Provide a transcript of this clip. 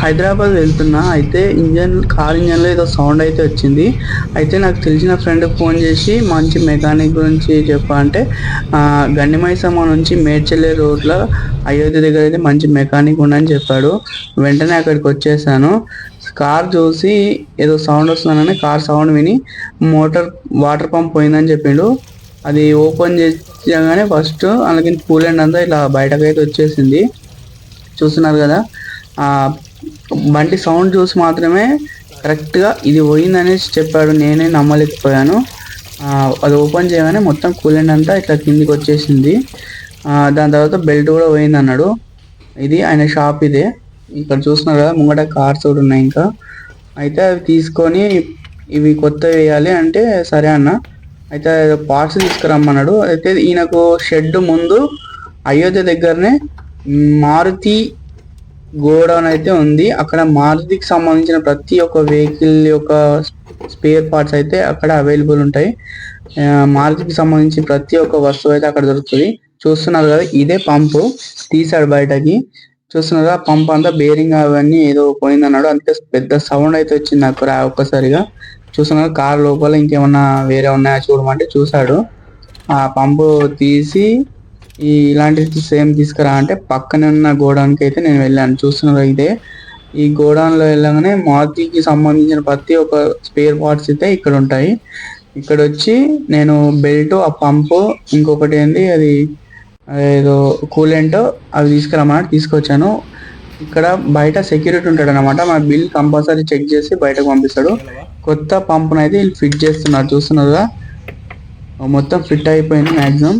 హైదరాబాద్ వెళ్తున్నా. అయితే కార్ ఇంజన్లో ఏదో సౌండ్ అయితే వచ్చింది. అయితే నాకు తెలిసిన ఫ్రెండ్కి ఫోన్ చేసి మంచి మెకానిక్ గురించి అంటే గండిమైసమ్మ నుంచి మేడ్చల్లే రోడ్లో అయోధ్య దగ్గర అయితే మంచి మెకానిక్ ఉండని చెప్పాడు. వెంటనే అక్కడికి వచ్చేసాను. కార్ చూసి ఏదో సౌండ్ వస్తుందని కార్ సౌండ్ విని వాటర్ పంప్ పోయిందని చెప్పిండు. అది ఓపెన్ చేయగానే ఫస్ట్ అందుకని కూలెంట్ అంతా ఇలా బయటకైతే వచ్చేసింది. చూస్తున్నారు కదా, ఆ బండి సౌండ్ చూసి మాత్రమే కరెక్ట్గా ఇది పోయిందనేసి చెప్పాడు. నేనే నమ్మలేకపోయాను. అది ఓపెన్ చేయగానే మొత్తం కూలెంట్ అంతా ఇట్లా కిందికి వచ్చేసింది. దాని తర్వాత బెల్ట్ కూడా పోయింది అన్నాడు. ఇది ఆయన షాప్ ఇదే. ఇక్కడ చూస్తున్నారు కదా, ముంగట కార్స్ కూడా ఉన్నాయి ఇంకా. అయితే అవి తీసుకొని ఇవి కొత్త వేయాలి అంటే సరే అన్న. అయితే పార్ట్స్ తీసుకురమ్మన్నాడు. అయితే ఈయనకు షెడ్ ముందు అయోధ్య దగ్గరనే మారుతి గోడౌన్ అయితే ఉంది. అక్కడ మారుతికి సంబంధించిన ప్రతి ఒక్క వెహికల్ యొక్క స్పేర్ పార్ట్స్ అయితే అక్కడ అవైలబుల్ ఉంటాయి. మారుతికి సంబంధించి ప్రతి ఒక్క వస్తువు అయితే అక్కడ దొరుకుతుంది. చూస్తున్నారు కదా, ఇదే పంపు తీసాడు బయటకి. చూస్తున్నారు కదా, పంప్ అంతా బేరింగ్ అవన్నీ ఏదో పోయిందన్నాడు. అందుకే పెద్ద సౌండ్ అయితే వచ్చింది నాకు ఒక్కసారిగా. చూస్తున్నారు కార్ లోపల ఇంకేమన్నా వేరే ఉన్నాయా చూడమంటే చూసాడు. ఆ పంపు తీసి ఇలాంటివి సేమ్ తీసుకురా అంటే పక్కనే ఉన్న గోడౌన్కి అయితే నేను వెళ్ళాను. చూస్తున్నారు ఇదే. ఈ గోడౌన్లో వెళ్ళగానే మారుతికి సంబంధించిన ప్రతి ఒక్క స్పేర్ పార్ట్స్ అయితే ఇక్కడ ఉంటాయి. ఇక్కడ వచ్చి నేను బెల్ట్, ఆ పంపు, ఇంకొకటి ఏంటి అది ఏదో కూలెంట్ అవి తీసుకురమ్మని తీసుకొచ్చాను. ఇక్కడ బయట సెక్యూరిటీ ఉంటాడు అనమాట. మన బిల్ కంపల్సరీ చెక్ చేసి బయటకు పంపిస్తాడు. కొత్త పంపును అయితే వీళ్ళు ఫిట్ చేస్తున్నారు. చూస్తున్నారుగా, మొత్తం ఫిట్ అయిపోయింది మ్యాక్సిమం.